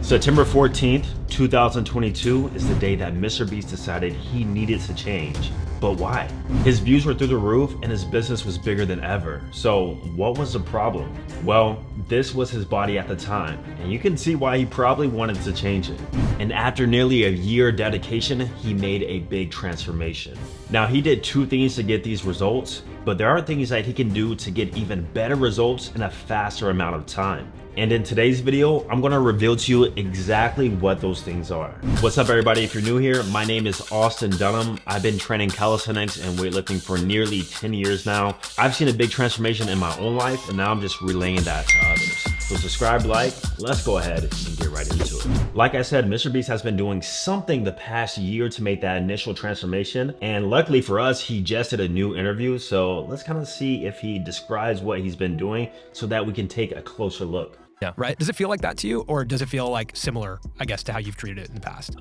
September 14th, 2022 is the day that MrBeast decided he needed to change. But why? His views were through the roof and his business was bigger than ever. So what was the problem? Well, this was his body at the time, and you can see why he probably wanted to change it. And after nearly a year dedication, he made a big transformation. Now, he did two things to get these results, but there are things that he can do to get even better results in a faster amount of time. And in today's video, I'm gonna reveal to you exactly what those things are. What's up, everybody? If you're new here, my name is Austin Dunham. I've been training calisthenics and weightlifting for nearly 10 years now. I've seen a big transformation in my own life, and now I'm just relaying that to others. So subscribe, like, let's go ahead and get right into it. Like I said, MrBeast has been doing something the past year to make that initial transformation. And luckily for us, he just did a new interview. So let's kind of see if he describes what he's been doing so that we can take a closer look. Yeah. Right. Does it feel like that to you, or does it feel like similar, I guess, to how you've treated it in the past?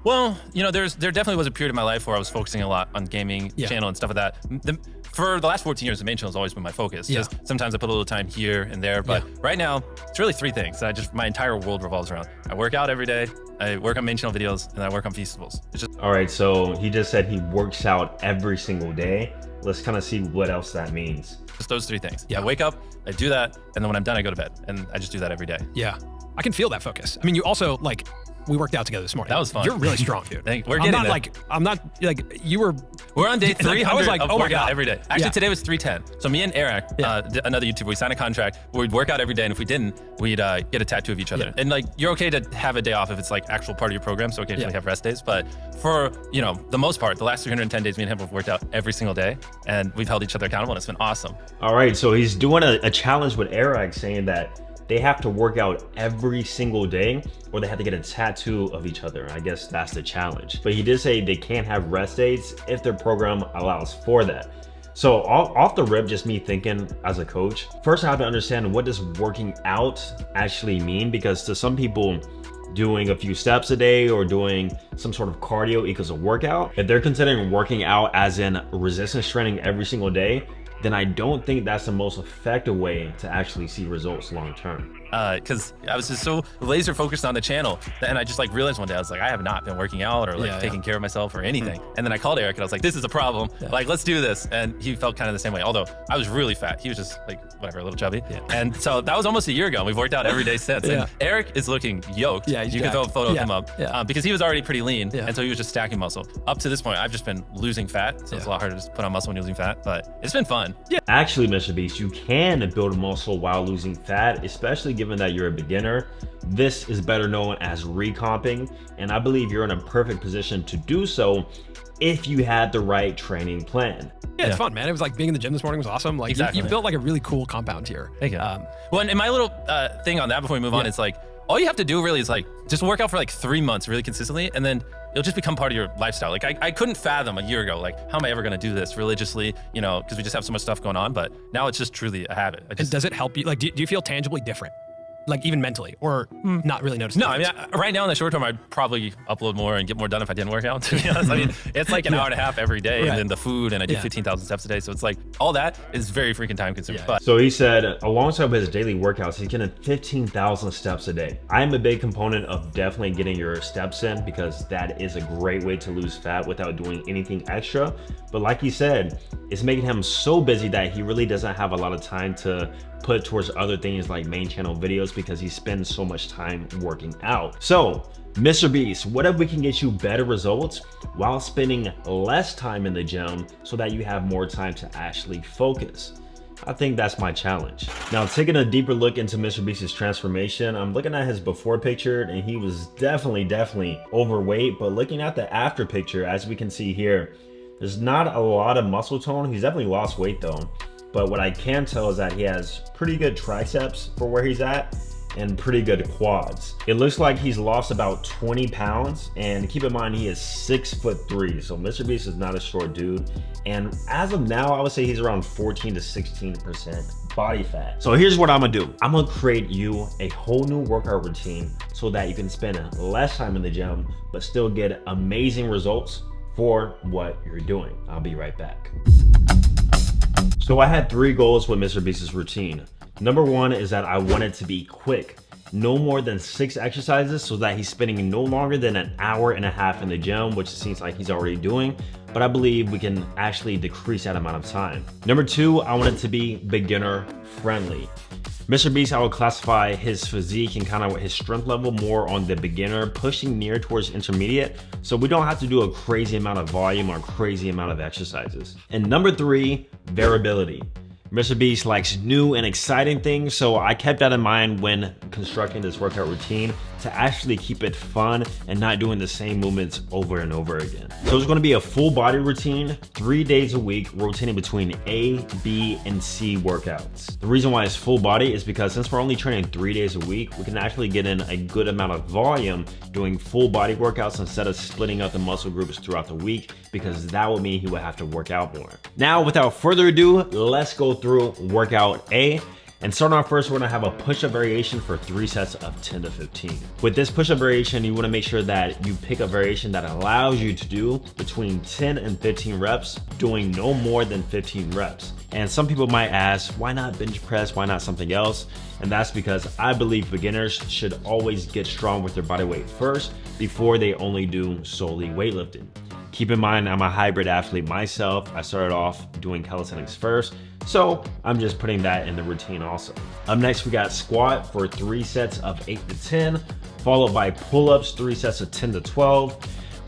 Well, you know, there definitely was a period in my life where I was focusing a lot on gaming channel and stuff like that. For the last 14 years, the main channel has always been my focus. Just sometimes I put a little time here and there, but right now it's really three things that my entire world revolves around. I work out every day, I work on main channel videos, and I work on festivals. It's just all right. So he just said he works out every single day. Let's kind of see what else that means. Just those three things. I wake up, I do that, and then when I'm done, I go to bed, and I just do that every day. Yeah, I can feel that focus. I mean, you also we worked out together this morning. That was fun. You're really strong, dude. We're getting there. I'm not you were. We're on day 300 I was like, of oh my workout God. every day. Actually, today was 310. So me and Eric, another YouTuber, we signed a contract where we'd work out every day, and if we didn't, we'd get a tattoo of each other. And you're okay to have a day off if it's actual part of your program, so occasionally have rest days. But for the most part, the last 310 days, me and him have worked out every single day, and we've held each other accountable, and it's been awesome. All right, so he's doing a challenge with Eric, saying that they have to work out every single day or they have to get a tattoo of each other. I guess that's the challenge. But he did say they can't have rest days if their program allows for that. So off the rip, just me thinking as a coach, first I have to understand, what does working out actually mean? Because to some people, doing a few steps a day or doing some sort of cardio equals a workout. If they're considering working out as in resistance training every single day, then I don't think that's the most effective way to actually see results long term. Because I was just so laser focused on the channel, and I just realized one day, I was like, I have not been working out or taking care of myself or anything. And then I called Eric and I was like, this is a problem. Let's do this. And he felt kind of the same way, although I was really fat. He was just whatever, a little chubby. And so that was almost a year ago. We've worked out every day since. And Eric is looking yoked. You can throw a photo of him up because he was already pretty lean. And so he was just stacking muscle. Up to this point, I've just been losing fat. So it's a lot harder to just put on muscle when you're losing fat, but it's been fun. Actually, MrBeast, you can build muscle while losing fat, especially given that you're a beginner. This is better known as recomping, and I believe you're in a perfect position to do so if you had the right training plan. Yeah, it's fun, man. It was being in the gym this morning was awesome. You built a really cool compound here. Thank you. Well, and my little thing on that before we move on, it's all you have to do really is just work out for 3 months really consistently, and then it'll just become part of your lifestyle. I couldn't fathom a year ago, how am I ever gonna do this religiously, because we just have so much stuff going on, but now it's just truly a habit. And does it help you? Do you feel tangibly different? Even mentally, or not really noticing? No, I mean, right now in the short term, I'd probably upload more and get more done if I didn't work out, to be honest. I mean, it's an hour and a half every day, and then the food, and I do 15,000 steps a day. So it's all that is very freaking time consuming. But so he said, alongside with his daily workouts, he's getting 15,000 steps a day. I'm a big component of definitely getting your steps in, because that is a great way to lose fat without doing anything extra. But like he said, it's making him so busy that he really doesn't have a lot of time to put towards other things like main channel videos, because he spends so much time working out. So MrBeast, what if we can get you better results while spending less time in the gym so that you have more time to actually focus? I think that's my challenge. Now, taking a deeper look into MrBeast's transformation, I'm looking at his before picture, and he was definitely overweight. But looking at the after picture, as we can see here, there's not a lot of muscle tone. He's definitely lost weight though. But what I can tell is that he has pretty good triceps for where he's at and pretty good quads. It looks like he's lost about 20 pounds, and keep in mind he is 6'3", so MrBeast is not a short dude. And as of now, I would say he's around 14 to 16% body fat. So here's what I'm gonna do. I'm gonna create you a whole new workout routine so that you can spend less time in the gym but still get amazing results for what you're doing. I'll be right back. So I had 3 goals with MrBeast's routine. Number 1 is that I want it to be quick. no more than 6 exercises so that he's spending no longer than an hour and a half in the gym, which it seems like he's already doing, but I believe we can actually decrease that amount of time. Number 2, I want it to be beginner friendly. MrBeast, I would classify his physique and kind of his strength level more on the beginner, pushing near towards intermediate, so we don't have to do a crazy amount of volume or crazy amount of exercises. And number 3, variability. MrBeast likes new and exciting things, so I kept that in mind when constructing this workout routine to actually keep it fun and not doing the same movements over and over again. So it's going to be a full body routine, 3 days a week, rotating between A, B, and C workouts. The reason why it's full body is because since we're only training 3 days a week, we can actually get in a good amount of volume doing full body workouts instead of splitting up the muscle groups throughout the week, because that would mean he would have to work out more. Now, without further ado, let's go through workout A. And starting off first, we're gonna have a push-up variation for 3 sets of 10 to 15. With this push-up variation, you wanna make sure that you pick a variation that allows you to do between 10 and 15 reps, doing no more than 15 reps. And some people might ask, why not bench press? Why not something else? And that's because I believe beginners should always get strong with their body weight first before they only do solely weightlifting. Keep in mind, I'm a hybrid athlete myself. I started off doing calisthenics first, so I'm just putting that in the routine also. Up next, we got squat for 3 sets of 8 to 10, followed by pull-ups, 3 sets of 10 to 12.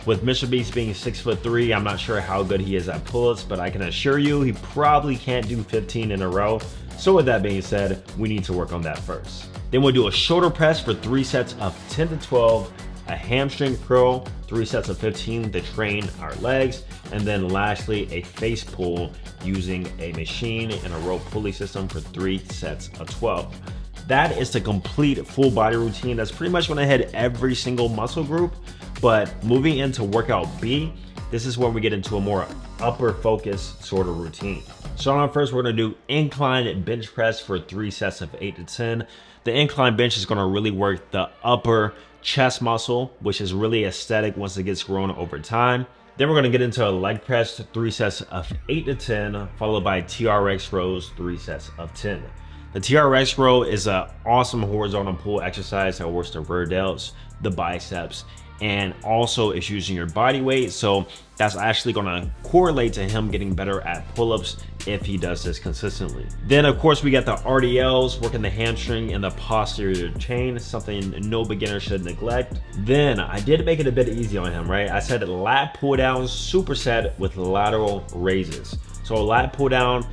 With MrBeast being 6'3", I'm not sure how good he is at pull-ups, but I can assure you he probably can't do 15 in a row. So with that being said, we need to work on that first. Then we'll do a shoulder press for 3 sets of 10 to 12, a hamstring curl, 3 sets of 15 to train our legs, and then lastly, a face pull using a machine and a rope pulley system for 3 sets of 12. That is the complete full body routine. That's pretty much gonna hit every single muscle group. But moving into workout B, this is where we get into a more upper focus sort of routine. Starting off first, we're gonna do incline bench press for 3 sets of 8 to 10. The incline bench is gonna really work the upper chest muscle, which is really aesthetic once it gets grown over time. Then we're gonna get into a leg press, 3 sets of 8 to 10, followed by TRX rows, 3 sets of 10. The TRX row is an awesome horizontal pull exercise that works the rear delts, the biceps, and also it's using your body weight. So that's actually gonna correlate to him getting better at pull-ups if he does this consistently. Then of course we got the RDLs, working the hamstring and the posterior chain, something no beginner should neglect. Then I did make it a bit easy on him, right? I said lat pull down superset with lateral raises. So a lat pull down,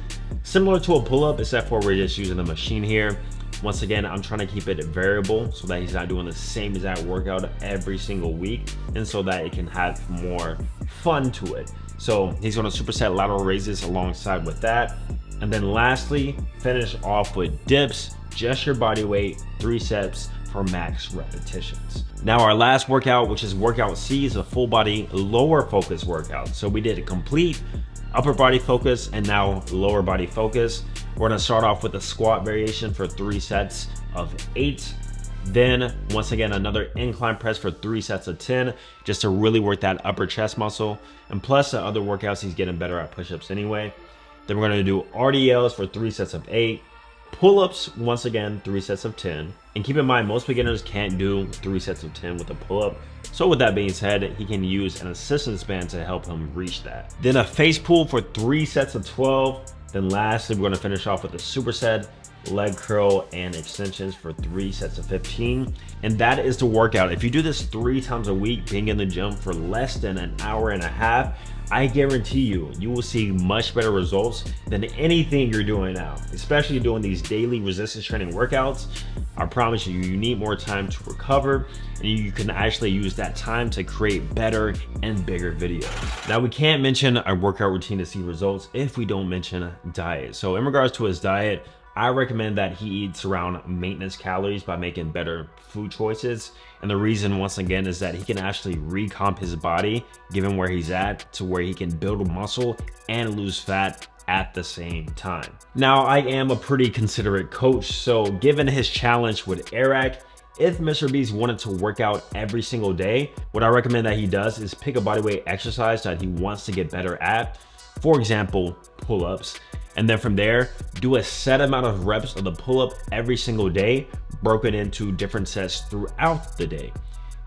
similar to a pull-up, except for we're just using the machine here. Once again, I'm trying to keep it variable so that he's not doing the same exact workout every single week, and so that it can have more fun to it. So he's gonna superset lateral raises alongside with that. And then lastly, finish off with dips, just your body weight, 3 sets for max repetitions. Now our last workout, which is workout C, is a full body lower focus workout. So we did a complete upper body focus and now lower body focus. We're gonna start off with a squat variation for 3 sets of 8. Then once again, another incline press for 3 sets of 10, just to really work that upper chest muscle. And plus the other workouts, he's getting better at push-ups anyway. Then we're gonna do RDLs for 3 sets of 8. Pull-ups, once again, 3 sets of 10. And keep in mind, most beginners can't do 3 sets of 10 with a pull-up. So with that being said, he can use an assistance band to help him reach that. Then a face pull for 3 sets of 12. Then lastly, we're gonna finish off with a superset, leg curl, and extensions for 3 sets of 15. And that is the workout. If you do this 3 times a week, being in the gym for less than an hour and a half, I guarantee you, you will see much better results than anything you're doing now, especially doing these daily resistance training workouts. I promise you, you need more time to recover, and you can actually use that time to create better and bigger videos. Now, we can't mention a workout routine to see results if we don't mention diet. So in regards to his diet, I recommend that he eats around maintenance calories by making better food choices. And the reason, once again, is that he can actually recomp his body, given where he's at, to where he can build muscle and lose fat at the same time. Now, I am a pretty considerate coach, so given his challenge with Eric, if MrBeast wanted to work out every single day, what I recommend that he does is pick a bodyweight exercise that he wants to get better at. For example, pull-ups. And then from there, do a set amount of reps of the pull-up every single day, broken into different sets throughout the day.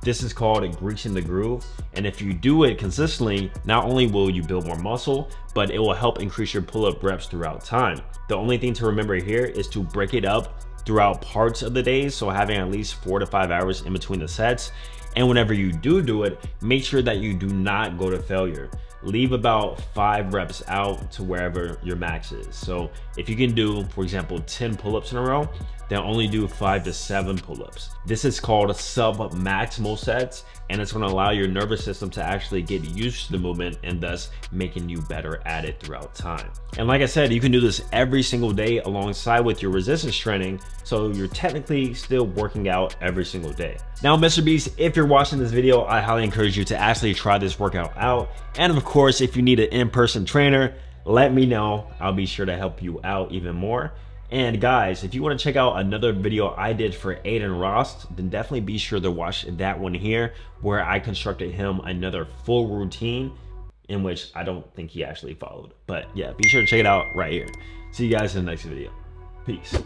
This is called greasing the groove. And if you do it consistently, not only will you build more muscle, but it will help increase your pull-up reps throughout time. The only thing to remember here is to break it up throughout parts of the day. So having at least 4 to 5 hours in between the sets. And whenever you do it, make sure that you do not go to failure. Leave about 5 reps out to wherever your max is. So if you can do, for example, 10 pull-ups in a row, then only do 5 to 7 pull-ups. This is called sub-maximal sets, and it's gonna allow your nervous system to actually get used to the movement and thus making you better at it throughout time. And like I said, you can do this every single day alongside with your resistance training, so you're technically still working out every single day. Now, MrBeast, if you're watching this video, I highly encourage you to actually try this workout out. And of course, if you need an in-person trainer, let me know. I'll be sure to help you out even more. And guys, if you want to check out another video I did for Aiden Ross, then definitely be sure to watch that one here, where I constructed him another full routine in which I don't think he actually followed. But yeah, be sure to check it out right here. See you guys in the next video. Peace.